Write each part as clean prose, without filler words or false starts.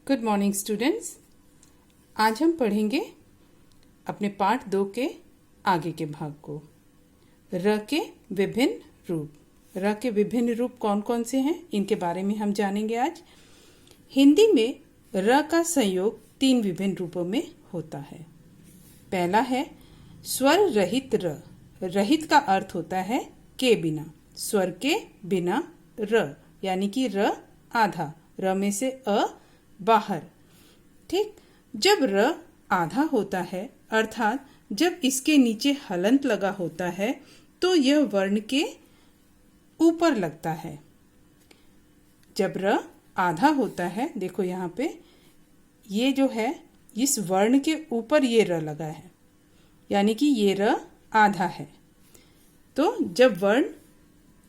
Good morning students. आज हम पढ़ेंगे अपने पाठ 2 के आगे के भाग को। र के विभिन्न रूप। र के विभिन्न रूप कौन कौन से हैं, इनके बारे में हम जानेंगे आज। हिंदी में र का संयोग 3 विभिन्न रूपों में होता है। पहला है स्वर रहित र। रहित का अर्थ होता है के बिना, स्वर के बिना र, यानी कि र आधा, र में से अ बाहर। ठीक, जब र आधा होता है अर्थात जब इसके नीचे हलंत लगा होता है तो यह वर्ण के ऊपर लगता है। जब र आधा होता है, देखो यहाँ पे ये जो है इस वर्ण के ऊपर ये र लगा है, यानी कि ये र आधा है। तो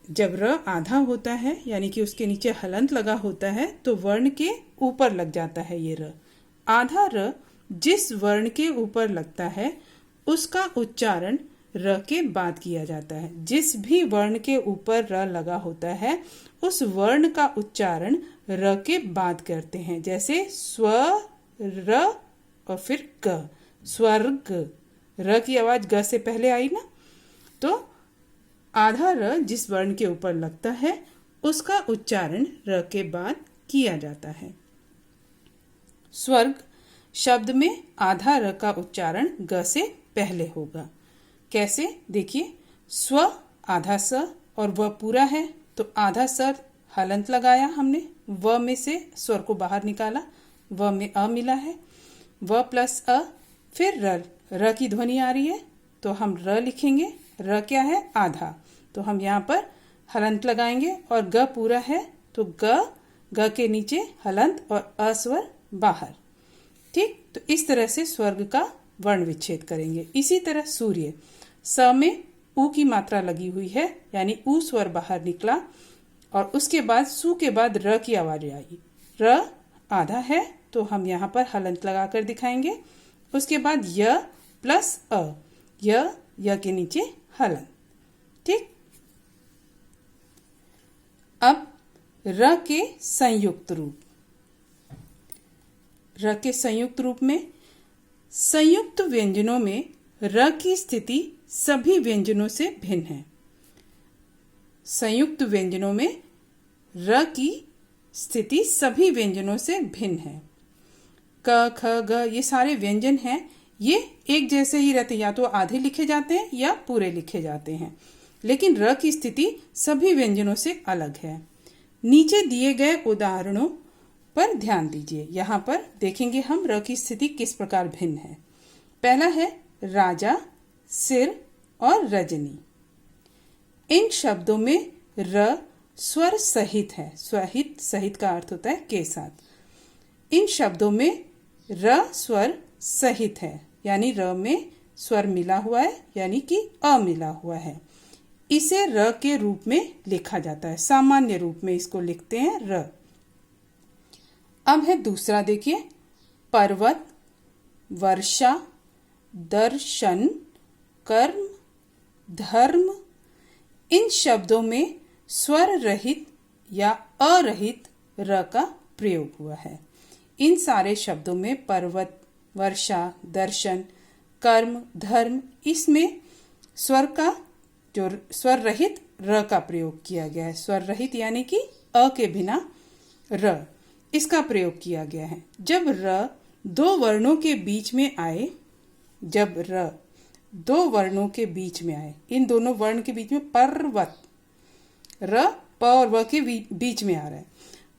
जब र आधा होता है यानी कि उसके नीचे हलंत लगा होता है तो वर्ण के ऊपर लग जाता है ये र। आधा र जिस वर्ण के ऊपर लगता है उसका उच्चारण र के बाद किया जाता है। जिस भी वर्ण के ऊपर र लगा होता है उस वर्ण का उच्चारण र के बाद करते हैं। जैसे स्व र और फिर ग, स्वर्ग। र की आवाज ग से पहले आई ना, तो आधा र जिस वर्ण के ऊपर लगता है उसका उच्चारण र के बाद किया जाता है। स्वर्ग शब्द में आधा र का उच्चारण ग से पहले होगा। कैसे, देखिए, स्व आधा स और व पूरा है तो आधा सर हलंत लगाया हमने, व में से स्वर को बाहर निकाला, व में अ मिला है, व प्लस अ, फिर र की ध्वनि आ रही है तो हम र लिखेंगे। र क्या है, आधा, तो हम यहाँ पर हलंत लगाएंगे और ग पूरा है तो ग के नीचे हलंत और अस्वर बाहर। ठीक, तो इस तरह से स्वर्ग का वर्ण विच्छेद करेंगे। इसी तरह सूर्य, स में ऊ की मात्रा लगी हुई है यानी ऊ स्वर बाहर निकला और उसके बाद सु के बाद र की आवाज आई। र आधा है तो हम यहाँ पर हलंत लगाकर दिखाएंगे। उसके बाद य प्लस अ, य के नीचे हलंत। ठीक, अब र के संयुक्त रूप। र के संयुक्त रूप में संयुक्त व्यंजनों में र की स्थिति सभी व्यंजनों से भिन्न है। संयुक्त व्यंजनों में र की स्थिति सभी व्यंजनों से भिन्न है। क, ख, ग ये सारे व्यंजन हैं, ये एक जैसे ही रहते, या तो आधे लिखे जाते हैं या पूरे लिखे जाते हैं, लेकिन र की स्थिति सभी व्यंजनों से अलग है। नीचे दिए गए उदाहरणों पर ध्यान दीजिए। यहाँ पर देखेंगे हम र की स्थिति किस प्रकार भिन्न है। पहला है राजा, सिर और रजनी। इन शब्दों में र स्वर सहित है। सहित का अर्थ होता है के साथ। इन शब्दों में र स्वर सहित है, यानी र में स्वर मिला हुआ है यानी कि अ मिला हुआ है। इसे र के रूप में लिखा जाता है, सामान्य रूप में इसको लिखते हैं र। अब है दूसरा, देखिए, पर्वत, वर्षा, दर्शन, कर्म, धर्म। इन शब्दों में स्वर रहित या अरहित र का प्रयोग हुआ है। इन सारे शब्दों में पर्वत, वर्षा, दर्शन, कर्म, धर्म, इसमें स्वर का जो स्वर रहित र का प्रयोग किया गया है। स्वर रहित यानी कि अ के बिना र, इसका प्रयोग किया गया है। जब र दो वर्णों के बीच में आए, इन दोनों वर्ण के बीच में पर्वत, र प और व के बीच में आ रहा है,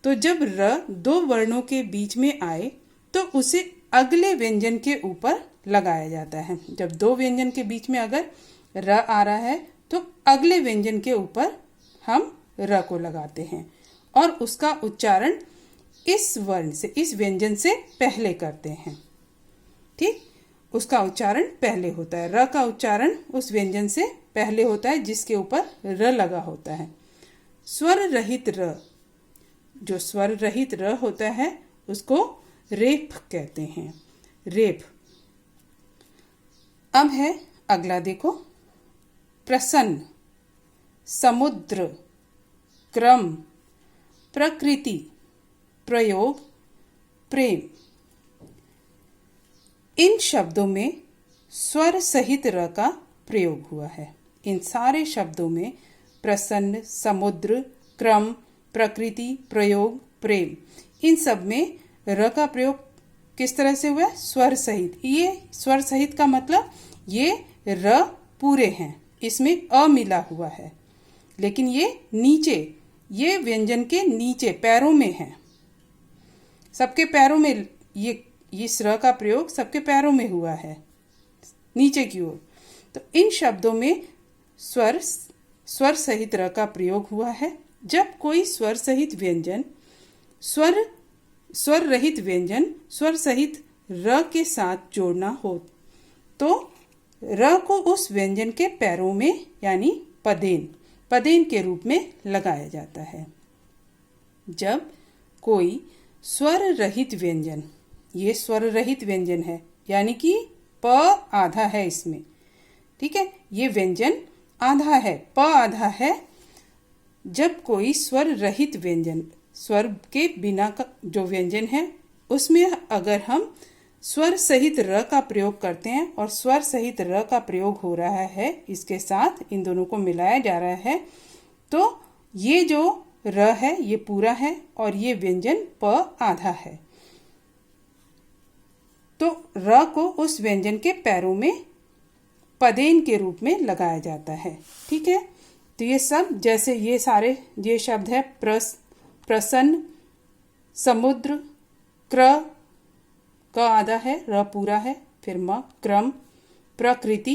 तो जब र दो वर्णों के बीच में आए तो उसे अगले व्यंजन के ऊपर लगाया जाता है। जब दो व्यंजन के बीच में अगर र आ रहा है तो अगले व्यंजन के ऊपर हम र को लगाते हैं और उसका उच्चारण इस वर्ण से, इस व्यंजन से पहले करते हैं। ठीक, उसका उच्चारण पहले होता है। र का उच्चारण उस व्यंजन से पहले होता है जिसके ऊपर र लगा होता है। स्वर रहित र, जो स्वर रहित र होता है उसको रेफ कहते हैं, रेफ। अब है अगला, देखो, प्रसन्न, समुद्र, क्रम, प्रकृति, प्रयोग, प्रेम। इन शब्दों में स्वर सहित र का प्रयोग हुआ है। इन सारे शब्दों में प्रसन्न, समुद्र, क्रम, प्रकृति, प्रयोग, प्रेम, इन सब में र का प्रयोग किस तरह से हुआ है? स्वर सहित। ये स्वर सहित का मतलब ये र पूरे हैं, इसमें अ मिला हुआ है, लेकिन ये नीचे, ये व्यंजन के नीचे पैरों में है। सबके पैरों में ये इस र का प्रयोग सबके पैरों में हुआ है, नीचे की ओर। तो इन शब्दों में स्वर सहित र का प्रयोग हुआ है। जब कोई स्वर सहित व्यंजन स्वर रहित व्यंजन स्वर सहित र के साथ जोड़ना हो तो र को उस व्यंजन के पैरों में यानी पदेन के रूप में लगाया जाता है। जब कोई स्वर रहित व्यंजन, ये स्वर रहित व्यंजन है यानी कि प आधा है इसमें, ठीक है, ये व्यंजन आधा है, प आधा है। जब कोई स्वर रहित व्यंजन, स्वर के बिना का जो व्यंजन है उसमें अगर हम स्वर सहित र का प्रयोग करते हैं और स्वर सहित र का प्रयोग हो रहा है, इसके साथ इन दोनों को मिलाया जा रहा है, तो ये जो र है ये पूरा है और ये व्यंजन प आधा है। तो र को उस व्यंजन के पैरों में पदेन के रूप में लगाया जाता है, ठीक है। तो ये सब जैसे ये सारे ये शब्द है प्रसन्न, समुद्र, क आधा है, र पूरा है, फिर म, क्रम, प्रकृति,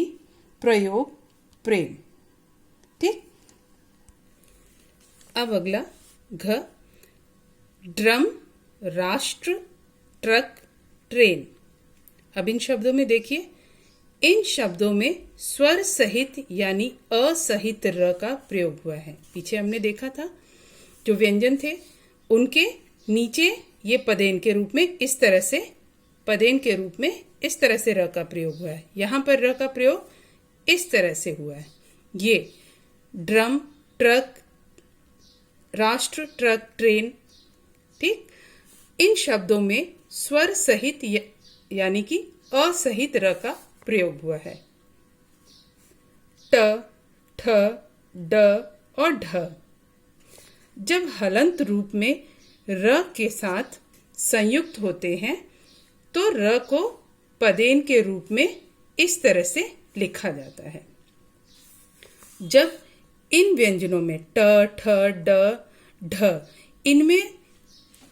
प्रयोग, प्रेम, ठीक। अब अगला घ, ड्रम, राष्ट्र, ट्रक, ट्रेन। अब इन शब्दों में देखिए, इन शब्दों में स्वर सहित यानी असहित र का प्रयोग हुआ है। पीछे हमने देखा था जो व्यंजन थे उनके नीचे ये पदेन के रूप में इस तरह से र का प्रयोग हुआ है। यहाँ पर र का प्रयोग इस तरह से हुआ है। ये ड्रम, ट्रक, राष्ट्र, ट्रक, ट्रेन, ठीक। इन शब्दों में स्वर सहित यानी कि असहित र का प्रयोग हुआ है। ट, ठ, ड और ढ जब हलंत रूप में र के साथ संयुक्त होते हैं तो र को पदेन के रूप में इस तरह से लिखा जाता है। जब इन व्यंजनों में ट, ठ, ड, ढ इनमें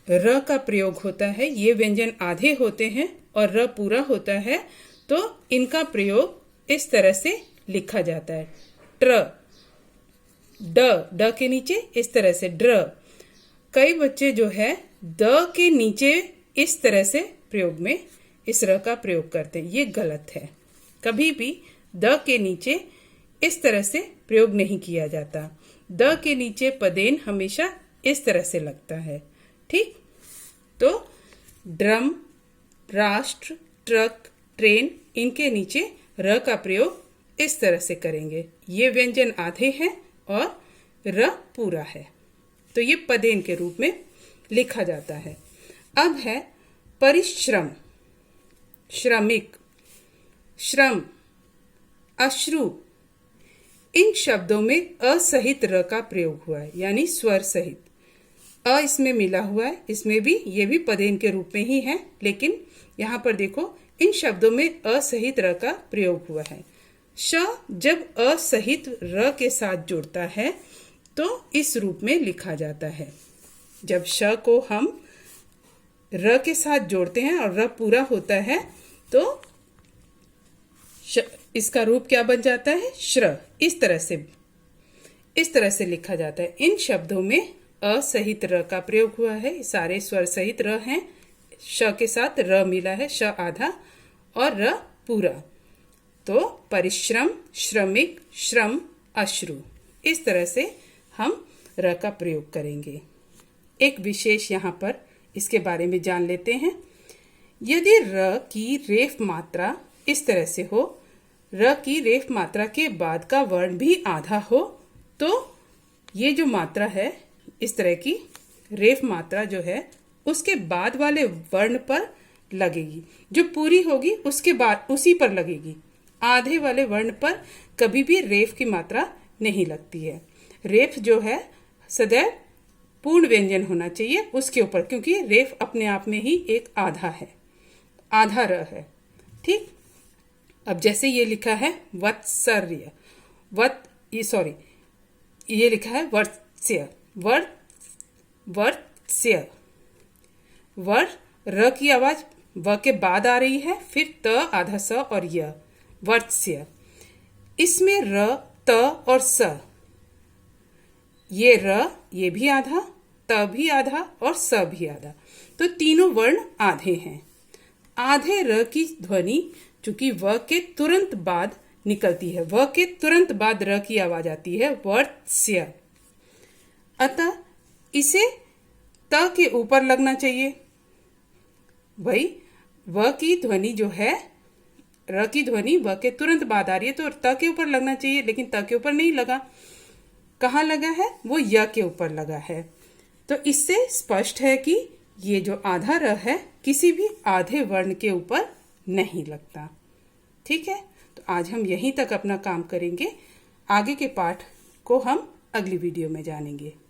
र का प्रयोग होता है, ये व्यंजन आधे होते हैं और र पूरा होता है, तो इनका प्रयोग इस तरह से लिखा जाता है। ट्र, ड के नीचे इस तरह से ड्र। कई बच्चे जो है द के नीचे इस तरह से प्रयोग में इस र का प्रयोग करते हैं, ये गलत है। कभी भी द के नीचे इस तरह से प्रयोग नहीं किया जाता। द के नीचे पदेन हमेशा इस तरह से लगता है, ठीक। तो ड्रम, राष्ट्र, ट्रक, ट्रेन, इनके नीचे र का प्रयोग इस तरह से करेंगे। ये व्यंजन आधे हैं और र पूरा है, तो ये पदेन के रूप में लिखा जाता है। अब है परिश्रम, श्रमिक, श्रम, अश्रु। इन शब्दों में असहित र का प्रयोग हुआ है यानी स्वर सहित। अ इसमें मिला हुआ है, इसमें भी, ये भी पदेन के रूप में ही है, लेकिन यहाँ पर देखो इन शब्दों में असहित र का प्रयोग हुआ है। श जब असहित र के साथ जुड़ता है तो इस रूप में लिखा जाता है। जब श को हम र के साथ जोड़ते हैं और र पूरा होता है तो इसका रूप क्या बन जाता है? श्र। इस तरह से लिखा जाता है। इन शब्दों में असहित र का प्रयोग हुआ है, सारे स्वर सहित र हैं, श के साथ र मिला है, श आधा और र पूरा। तो परिश्रम, श्रमिक, श्रम, अश्रु, इस तरह से हम र का प्रयोग करेंगे। एक विशेष यहाँ पर इसके बारे में जान लेते हैं। यदि र की रेफ मात्रा इस तरह से हो, र की रेफ मात्रा के बाद का वर्ण भी आधा हो, तो ये जो मात्रा है, इस तरह की रेफ मात्रा जो है उसके बाद वाले वर्ण पर लगेगी। जो पूरी होगी उसके बाद उसी पर लगेगी। आधे वाले वर्ण पर कभी भी रेफ की मात्रा नहीं लगती है। रेफ जो है सदैव पूर्ण व्यंजन होना चाहिए उसके ऊपर, क्योंकि रेफ अपने आप में ही एक आधा है, आधा र है। ठीक। अब जैसे ये लिखा है वत्सर्य, ये लिखा है वर्त्स्य, वर्त्स्य, र की आवाज व के बाद आ रही है, फिर त आधा स और य, वर्त्स्य। इसमें र, त और स, ये र ये भी आधा, त भी आधा और स भी आधा, तो तीनों वर्ण आधे हैं। आधे र की ध्वनि चूंकि व के तुरंत बाद निकलती है, व के तुरंत बाद र की आवाज आती है, वर्त्स्य। अतः इसे त के ऊपर लगना चाहिए। वही व की ध्वनि जो है, र की ध्वनि व के तुरंत बाद आ रही है तो त के ऊपर लगना चाहिए, लेकिन त के ऊपर नहीं लगा। कहाँ लगा है? वो य के ऊपर लगा है। तो इससे स्पष्ट है कि ये जो आधा र है किसी भी आधे वर्ण के ऊपर नहीं लगता। ठीक है, तो आज हम यहीं तक अपना काम करेंगे। आगे के पाठ को हम अगली वीडियो में जानेंगे।